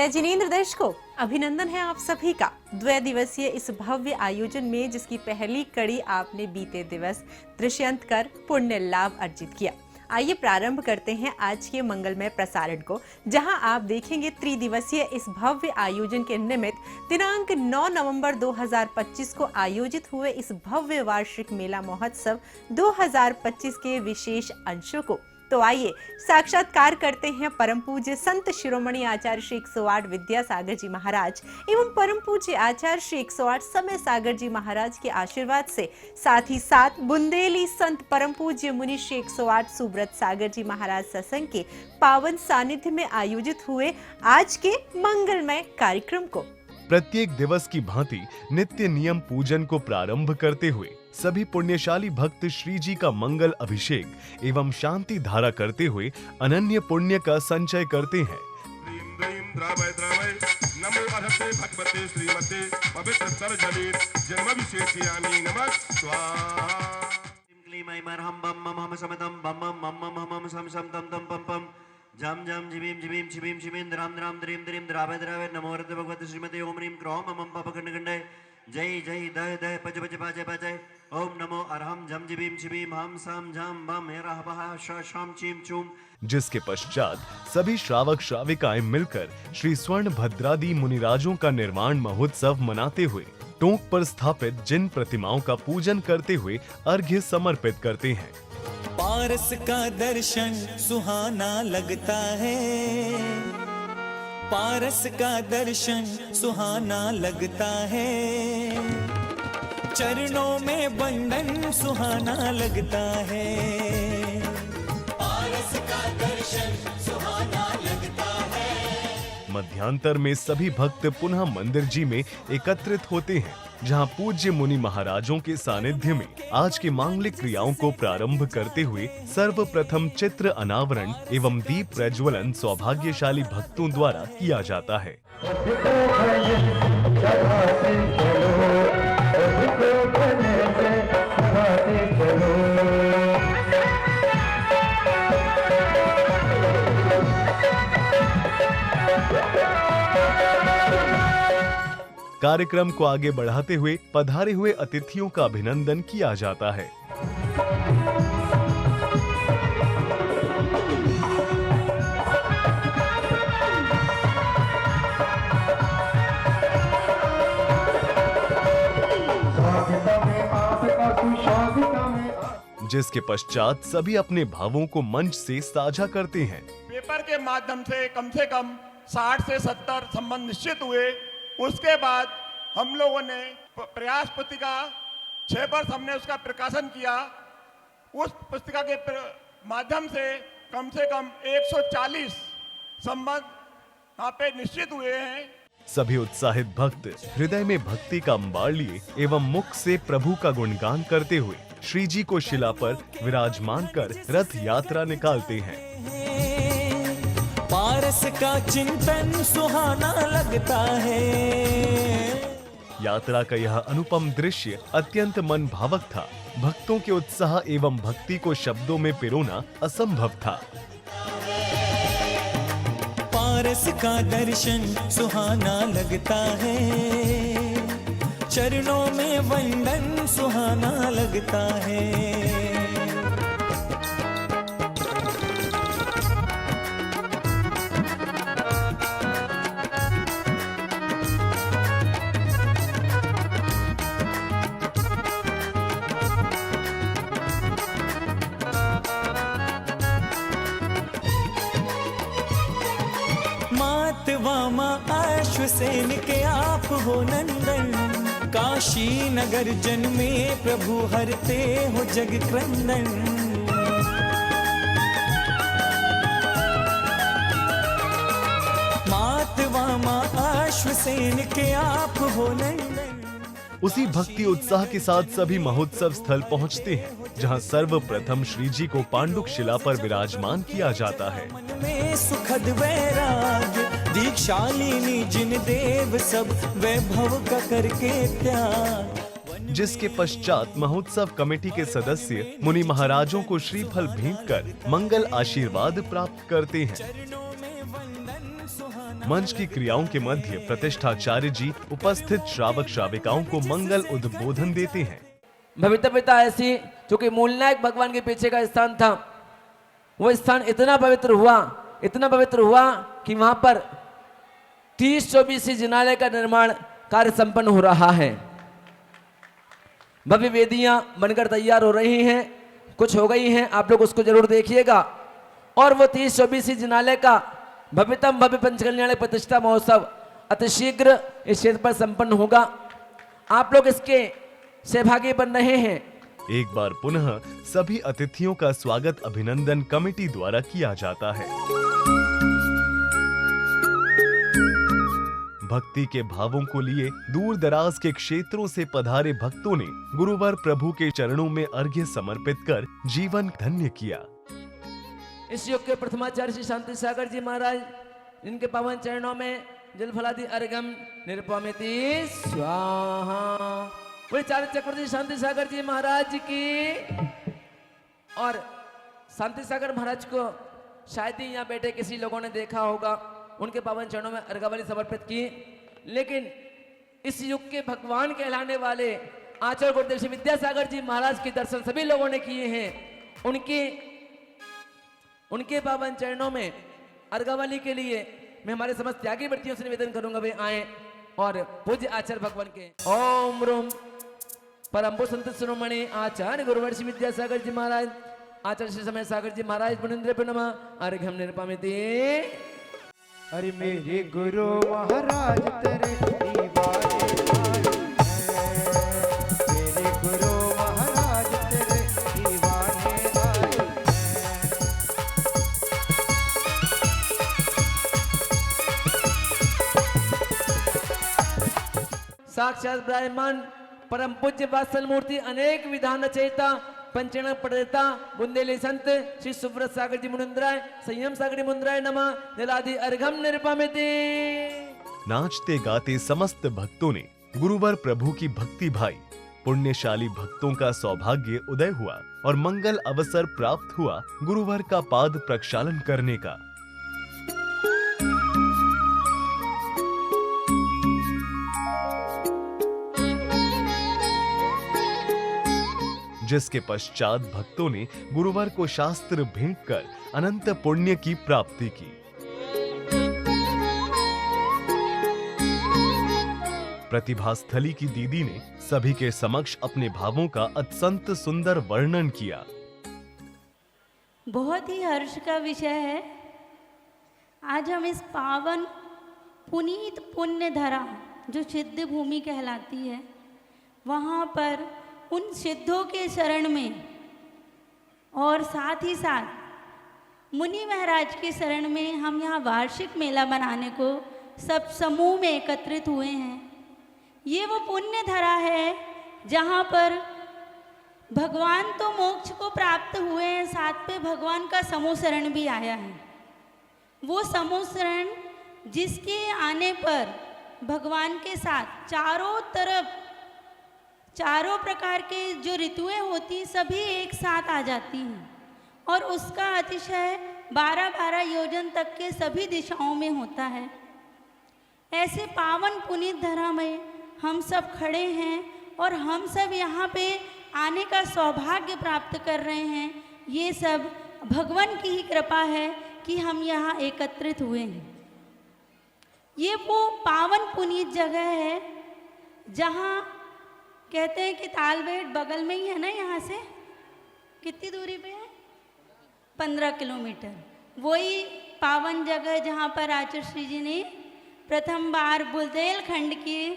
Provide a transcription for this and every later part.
जय जिनेंद्र दर्शकों, अभिनंदन है आप सभी का द्वै दिवसीय इस भव्य आयोजन में, जिसकी पहली कड़ी आपने बीते दिवस दृश्यंत कर पुण्य लाभ अर्जित किया। आइए प्रारंभ करते हैं आज के मंगलमय प्रसारण को, जहां आप देखेंगे त्रिदिवसीय इस भव्य आयोजन के निमित्त दिनांक 9 नवंबर 2025 को आयोजित हुए इस भव्य वार्षिक मेला महोत्सव 2025 के विशेष अंशों को। तो आइए साक्षात्कार करते हैं परम पूज्य संत शिरोमणि आचार्य श्री 108 विद्यासागर जी महाराज एवं परम पूज्य आचार्य श्री 108 समय सागर जी महाराज के आशीर्वाद से, साथ ही साथ बुंदेली संत परम पूज्य मुनि श्री 108 सुब्रत सागर जी महाराज सत्संग के पावन सानिध्य में आयोजित हुए आज के मंगलमय कार्यक्रम को। प्रत्येक दिवस की भांति नित्य नियम पूजन को प्रारंभ करते हुए सभी पुण्यशाली भक्त श्री जी का मंगल अभिषेक एवं शांति धारा करते हुए अनन्य पुण्य का संचय करते हैं। नमो अर्हते भगवते श्रीमते पवित्र सर्वजनीत जन्मभिषेकयामि नमः स्वाहा। क्लीं ऐं मरहं बम मम हम समदं बम मम मम हम सम सम तम तम पम पम जम जम जिबीम जिबीम शिबीम शिबीम द्राम द्राम द्रीम द्रीम द्रावे द्रावे नमो अर्हते भगवते श्रीमते ओम ह्रीं क्रोम मम पप खंड खंडे जय जय दह दह पज पज पाजय पाजय ओम नमो अरहम झम जिबीम शिबीम हम सम झम बम हेरह बहा शाम चीम चूम। जिसके पश्चात सभी श्रावक श्राविकाएं मिलकर श्री स्वर्ण भद्रादि मुनिराजों का निर्माण महोत्सव मनाते हुए टोंक पर स्थापित जिन प्रतिमाओं का पूजन करते हुए अर्घ्य समर्पित करते हैं। पारस का दर्शन सुहाना लगता है, पारस का दर्शन सुहाना लगता है, चरणों में वंदन सुहाना लगता है, पारस का दर्शन सुहाना लगता है। मध्यांतर में सभी भक्त पुनः मंदिर जी में एकत्रित होते हैं, जहां पूज्य मुनि महाराजों के सानिध्य में आज के मांगलिक क्रियाओं को प्रारंभ करते हुए सर्वप्रथम चित्र अनावरण एवं दीप प्रज्वलन सौभाग्यशाली भक्तों द्वारा किया जाता है। कार्यक्रम को आगे बढ़ाते हुए पधारे हुए अतिथियों का अभिनंदन किया जाता है। जिसके पश्चात सभी अपने भावों को मंच से साझा करते हैं। पेपर के माध्यम से कम 60 से 70 संबंध निश्चित हुए। उसके बाद हम लोगों ने प्रयास पुस्तिका 6 वर्ष हमने उसका प्रकाशन किया। उस पुस्तिका के माध्यम से कम 140 संबंध यहाँ पे निश्चित हुए हैं। सभी उत्साहित भक्त हृदय में भक्ति का अंबार लिए एवं मुख से प्रभु का गुणगान करते हुए श्री जी को शिला पर विराजमान कर रथ यात्रा निकालते हैं। पारस का चिंतन सुहाना लगता है। यात्रा का यह अनुपम दृश्य अत्यंत मन भावक था। भक्तों के उत्साह एवं भक्ति को शब्दों में पिरोना असंभव था। पारस का दर्शन सुहाना लगता है, चरणों में वंदन सुहाना लगता है। वामा अश्वसेन के आप हो नंदन, काशी नगर जन्मे प्रभु हरते हो जग क्रंदन। मात वामा अश्वसेन के आप हो नंदन। उसी भक्ति उत्साह के साथ सभी महोत्सव स्थल पहुंचते हैं, जहां सर्वप्रथम श्री जी को पांडुक शिला पर विराजमान किया जाता है। मन में सुखद वैराग्य दीक्षालिनी जिन देव सब वैभव का करके त्याग। जिसके पश्चात महोत्सव कमेटी के सदस्य मुनि महाराजों को श्रीफल भेंट कर मंगल आशीर्वाद प्राप्त करते हैं। मंच की क्रियाओं के मध्य प्रतिष्ठाचार्य जी उपस्थित श्रावक श्राविकाओं को मंगल उद्बोधन देते हैं। भविता पिता ऐसी, चूंकि मूलनायक भगवान के पीछे का स्थान था, वो स्थान इतना पवित्र हुआ कि वहां पर 30-24 जिनालय का निर्माण कार्य संपन्न हो रहा है। भव्य वेदियां बनकर तैयार हो रही हैं, कुछ हो गई हैं, आप लोग उसको जरूर देखिएगा। और वो 30-24 जिनालय का भव्यतम भव्य पंचकल्याण प्रतिष्ठा महोत्सव अतिशीघ्र इस क्षेत्र पर संपन्न होगा। आप लोग इसके सहभागी बन रहे हैं। एक बार पुनः सभी अतिथियों का स्वागत अभिनंदन कमेटी द्वारा किया जाता है। भक्ति के भावों को लिए दूर दराज के क्षेत्रों से पधारे भक्तों ने गुरुवर प्रभु के चरणों में अर्घ्य समर्पित कर जीवन धन्य किया। इस युग के प्रथमाचार्य श्री शांति सागर जी महाराज, इनके पावन चरणों में जल फलादि अर्घम निरुपमिति स्वाहा। बोले चार चक्रवर्ती शांति सागर जी महाराज की। और शांति सागर महाराज को शायद ही यहाँ बैठे किसी लोगों ने देखा होगा, उनके पावन चरणों में अर्घावली समर्पित की। लेकिन इस युग के भगवान कहलाने वाले आचार्य गुरुदेव श्री विद्यासागर जी महाराज के दर्शन सभी लोगों ने किए हैं। उनके पावन चरणों में अर्घावली के लिए मैं हमारे समस्त त्यागी व्यक्तियों से निवेदन करूंगा, वे आए और पूज्य आचार्य भगवान के ओम रूम परम संत शिरोमणि आचार्य गुरुवर श्री विद्यासागर जी महाराज, आचार्य श्री समय सागर जी महाराज मुनिंद्र पे नमः अर्घ्यम निरुपमिति। अरे मेरे गुरु महाराज तेरे दीवाने मेरे गुरु महाराज तेरे दीवाने साक्षात ब्राह्मण परम पूज्य वात्सल मूर्ति अनेक विधान रचयिता पंचण पढ़ता बुंदेली संत श्री सुव्रत सागर जी मुनिंद्राय संयम सागर मुनिंद्राय नमः जलादि अर्घम निरुपमिति। नाचते गाते समस्त भक्तों ने गुरुवर प्रभु की भक्ति भाई। पुण्यशाली भक्तों का सौभाग्य उदय हुआ और मंगल अवसर प्राप्त हुआ गुरुवर का पाद प्रक्षालन करने का। जिसके पश्चात भक्तों ने गुरुवर को शास्त्र भेंट कर अनंत पुण्य की प्राप्ति की। प्रतिभास्थली की दीदी ने सभी के समक्ष अपने भावों का अत्यंत सुंदर वर्णन किया। बहुत ही हर्ष का विषय है। आज हम इस पावन पुनीत पुण्य धरा जो सिद्ध भूमि कहलाती है, वहाँ पर उन सिद्धों के शरण में और साथ ही साथ मुनि महाराज के शरण में हम यहाँ वार्षिक मेला बनाने को सब समूह में एकत्रित हुए हैं। ये वो पुण्य धरा है जहाँ पर भगवान तो मोक्ष को प्राप्त हुए हैं, साथ पे भगवान का समूह शरण भी आया है। वो समूह शरण जिसके आने पर भगवान के साथ चारों तरफ चारों प्रकार के जो ऋतुएं होती सभी एक साथ आ जाती हैं और उसका अतिशय 12-12 योजन तक के सभी दिशाओं में होता है। ऐसे पावन पुनीत धरा में हम सब खड़े हैं और हम सब यहाँ पे आने का सौभाग्य प्राप्त कर रहे हैं। ये सब भगवान की ही कृपा है कि हम यहाँ एकत्रित हुए हैं। ये वो पावन पुनीत जगह है जहाँ कहते हैं कि तालबेट बगल में ही है ना, यहाँ से कितनी दूरी पे है? 15 किलोमीटर। वही पावन जगह जहाँ पर आचार्य श्री जी ने प्रथम बार बुंदेलखंड के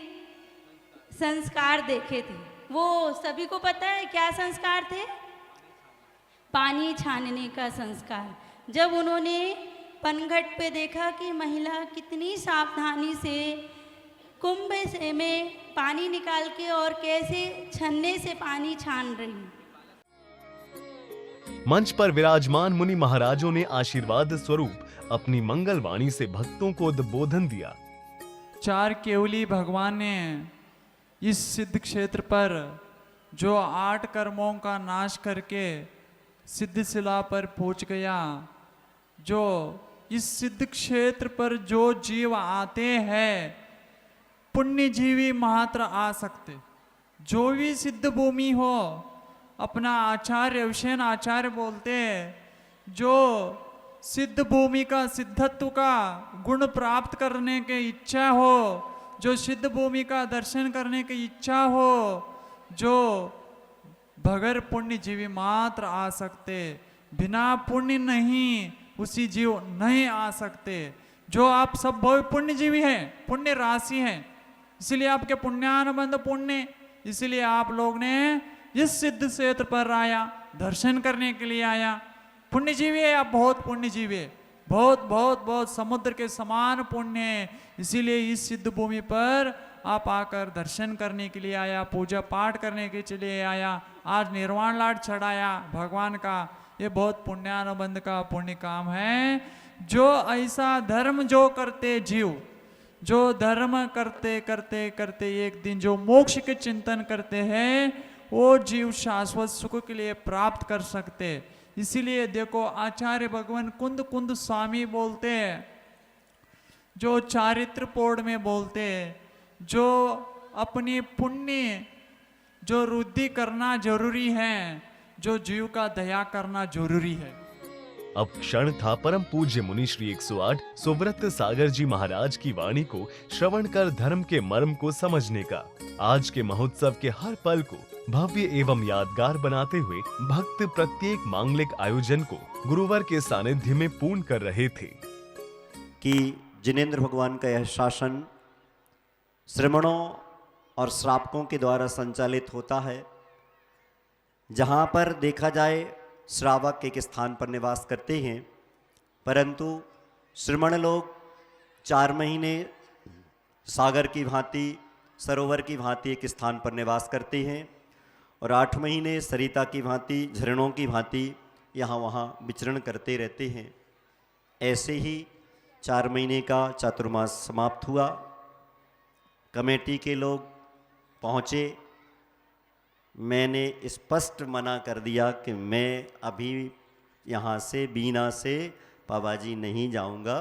संस्कार देखे थे। वो सभी को पता है क्या संस्कार थे? पानी छानने का संस्कार। जब उन्होंने पनघट पे देखा कि महिला कितनी सावधानी से कुंभ से में पानी निकाल के और कैसे छन्ने से पानी छान रही। मंच पर विराजमान मुनि महाराजों ने आशीर्वाद स्वरूप अपनी मंगल वाणी से भक्तों को उद्बोधन दिया। चार केवली भगवान ने इस सिद्ध क्षेत्र पर जो 8 कर्मों का नाश करके सिद्ध शिला पर पहुंच गया, जो इस सिद्ध क्षेत्र पर जो जीव आते हैं पुण्यजीवी मात्र आ सकते। जो भी सिद्ध भूमि हो, अपना आचार्य विषयन आचार्य बोलते हैं, जो सिद्ध भूमि का सिद्धत्व का गुण प्राप्त करने की इच्छा हो, जो सिद्ध भूमि का दर्शन करने की इच्छा हो, जो बगैर पुण्य जीवी मात्र आ सकते, बिना पुण्य नहीं उसी जीव नहीं आ सकते। जो आप सब बहुत पुण्य जीवी हैं, पुण्य राशि हैं, इसलिए आपके पुण्यानुबंध पुण्य, इसलिए आप लोग ने इस सिद्ध क्षेत्र पर आया, दर्शन करने के लिए आया। पुण्य जीवी है आप, बहुत पुण्य जीवी है, बहुत बहुत बहुत समुद्र के समान पुण्य है, इसीलिए इस सिद्ध भूमि पर आप आकर दर्शन करने के लिए आया, पूजा पाठ करने के लिए आया, आज निर्वाण लाड चढ़ाया भगवान का। ये बहुत पुण्यानुबंध का पुण्य काम है। जो ऐसा धर्म जो करते जीव, जो धर्म करते करते करते एक दिन जो मोक्ष के चिंतन करते हैं, वो जीव शाश्वत सुख के लिए प्राप्त कर सकते। इसीलिए देखो आचार्य भगवान कुंद कुंद स्वामी बोलते हैं, जो चारित्र पोड़ में बोलते हैं, जो अपनी पुण्य जो वृद्धि करना जरूरी है, जो जीव का दया करना जरूरी है। अब क्षण था परम पूज्य मुनि श्री 108 सुव्रत सागर जी महाराज की वाणी को श्रवण कर धर्म के मर्म को समझने का। आज के महोत्सव के हर पल को भव्य एवं यादगार बनाते हुए भक्त प्रत्येक मांगलिक आयोजन को गुरुवर के सानिध्य में पूर्ण कर रहे थे। कि जिनेंद्र भगवान का यह शासन श्रमणों और श्रावकों के द्वारा संचालित होता है। जहाँ पर देखा जाए श्रावक एक स्थान पर निवास करते हैं, परंतु श्रमण लोग 4 महीने सागर की भांति, सरोवर की भांति एक स्थान पर निवास करते हैं और 8 महीने सरिता की भांति, झरनों की भांति यहाँ वहाँ विचरण करते रहते हैं। ऐसे ही 4 महीने का चातुर्मास समाप्त हुआ। कमेटी के लोग पहुँचे, मैंने स्पष्ट मना कर दिया कि मैं अभी यहाँ से बीना से पावाजी नहीं जाऊँगा।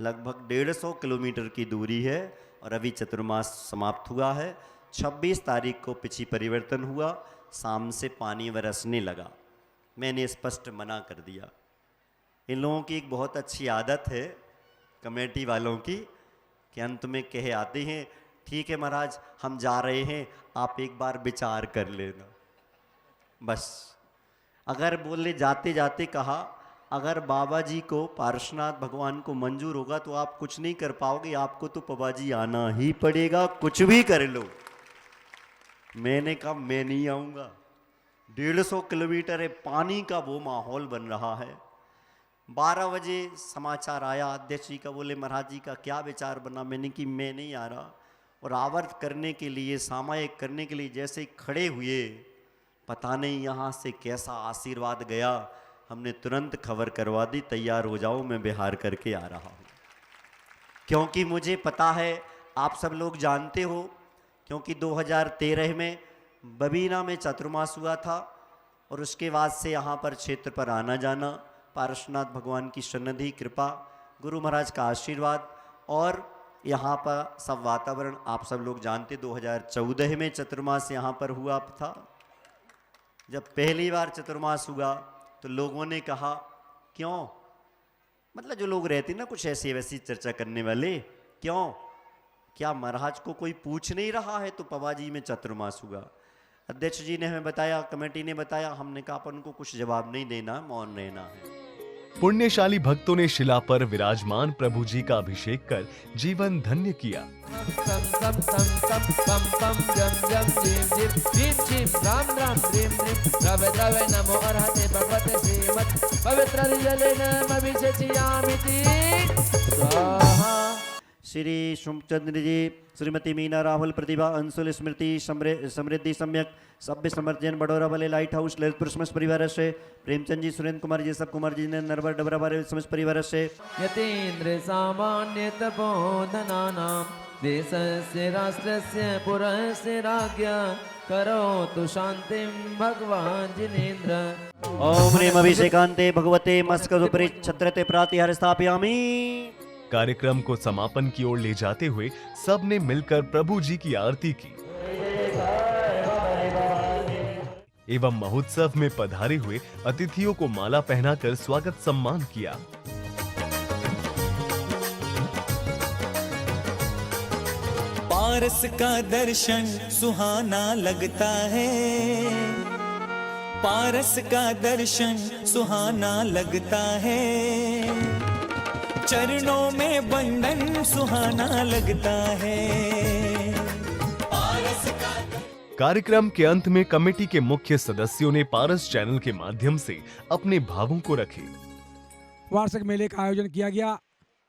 लगभग 150 किलोमीटर की दूरी है और अभी चतुर्मास समाप्त हुआ है। 26 तारीख को पिछी परिवर्तन हुआ, शाम से पानी बरसने लगा। मैंने स्पष्ट मना कर दिया। इन लोगों की एक बहुत अच्छी आदत है कमेटी वालों की कि अंत में कहे आते हैं, ठीक है महाराज हम जा रहे हैं, आप एक बार विचार कर लेना। बस अगर बोले जाते जाते कहा, अगर बाबा जी को पार्श्वनाथ भगवान को मंजूर होगा तो आप कुछ नहीं कर पाओगे, आपको तो बाबा जी आना ही पड़ेगा, कुछ भी कर लो। मैंने कहा मैं नहीं आऊँगा। 150 किलोमीटर है, पानी का वो माहौल बन रहा है। 12 बजे समाचार आया, अध्यक्ष जी का, बोले महाराज जी का क्या विचार बना। मैंने कि मैं नहीं आ रहा। और आवर्त करने के लिए, सामायिक करने के लिए जैसे खड़े हुए, पता नहीं यहाँ से कैसा आशीर्वाद गया। हमने तुरंत खबर करवा दी, तैयार हो जाओ मैं बिहार करके आ रहा हूँ। क्योंकि मुझे पता है, आप सब लोग जानते हो, क्योंकि 2013 में बबीना में चतुर्मास हुआ था और उसके बाद से यहाँ पर क्षेत्र पर आना जाना, पार्श्वनाथ भगवान की सन्निधि, कृपा, गुरु महाराज का आशीर्वाद और यहाँ पर सब वातावरण आप सब लोग जानते। 2014 में चतुर्मास यहाँ पर हुआ था। जब पहली बार चतुर्मास हुआ तो लोगों ने कहा, क्यों, मतलब जो लोग रहते ना कुछ ऐसी वैसी चर्चा करने वाले, क्यों, क्या महाराज को कोई पूछ नहीं रहा है तो पवाजी में चतुर्मास हुआ। अध्यक्ष जी ने हमें बताया, कमेटी ने बताया, हमने कहा अपन को कुछ जवाब नहीं देना, मौन रहना है। पुण्यशाली भक्तों ने शिला पर विराजमान प्रभु जी का अभिषेक कर जीवन धन्य किया। श्री सोमचंद्र जी, श्रीमती मीना, राहुल, प्रतिभा, अंशुल, स्मृति, समृद्धि, सम्यक, सभ्य, समर्जन, बडोरा वाले लाइट हाउस ललितपुर समस्त परिवार से, प्रेमचंद जी, सुरेंद्र कुमार जी, सब कुमार जी ने नरवर डबरा वाले समस्त परिवार से, यतीन्द्र सामान्य तपोधनानां देशस्य राष्ट्रस्य पुरस्य राज्ञा करोतु शांतिं भगवान् जिनेन्द्र। ओम ह्रीं अभिषेकान्ते भगवते मस्करुपरि छत्रते प्रातिहार स्थापयामि। कार्यक्रम को समापन की ओर ले जाते हुए सबने मिलकर प्रभु जी की आरती की एवं महोत्सव में पधारे हुए अतिथियों को माला पहनाकर स्वागत सम्मान किया। पारस का दर्शन सुहाना लगता है, पारस का दर्शन सुहाना लगता है, चरणों में बंधन सुहाना लगता है। कार्यक्रम के अंत में कमेटी के मुख्य सदस्यों ने पारस चैनल के माध्यम से अपने भावों को रखे। वार्षिक मेले का आयोजन किया गया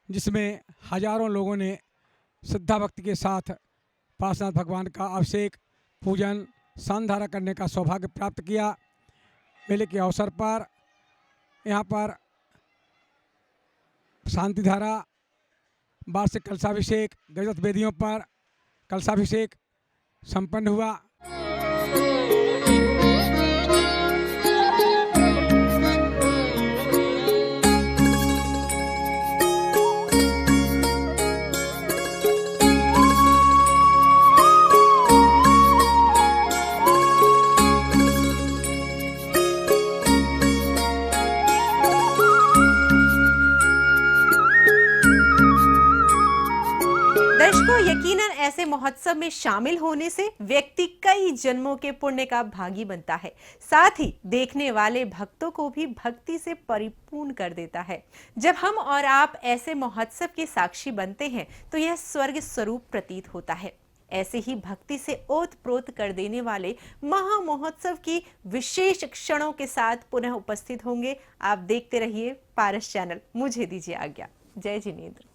जिसमें हजारों लोगों ने श्रद्धा भक्ति के साथ पार्श्वनाथ भगवान का अभिषेक, पूजन, संधारा करने का सौभाग्य प्राप्त किया। मेले के अवसर पर यहाँ पर शांति धारा, वार्षिक कलशाभिषेक, गजरत वेदियों पर कलशाभिषेक संपन्न हुआ। दर्शकों, यकीनन ऐसे महोत्सव में शामिल होने से व्यक्ति कई जन्मों के पुण्य का भागी बनता है, साथ ही देखने वाले भक्तों को भी भक्ति से परिपूर्ण कर देता है। जब हम और आप ऐसे महोत्सव के साक्षी बनते हैं तो यह स्वर्ग स्वरूप प्रतीत होता है। ऐसे ही भक्ति से ओतप्रोत कर देने वाले महा महोत्सव की विशेष क्षणों के साथ पुनः उपस्थित होंगे। आप देखते रहिए पारस चैनल। मुझे दीजिए आज्ञा। जय जिनेंद्र।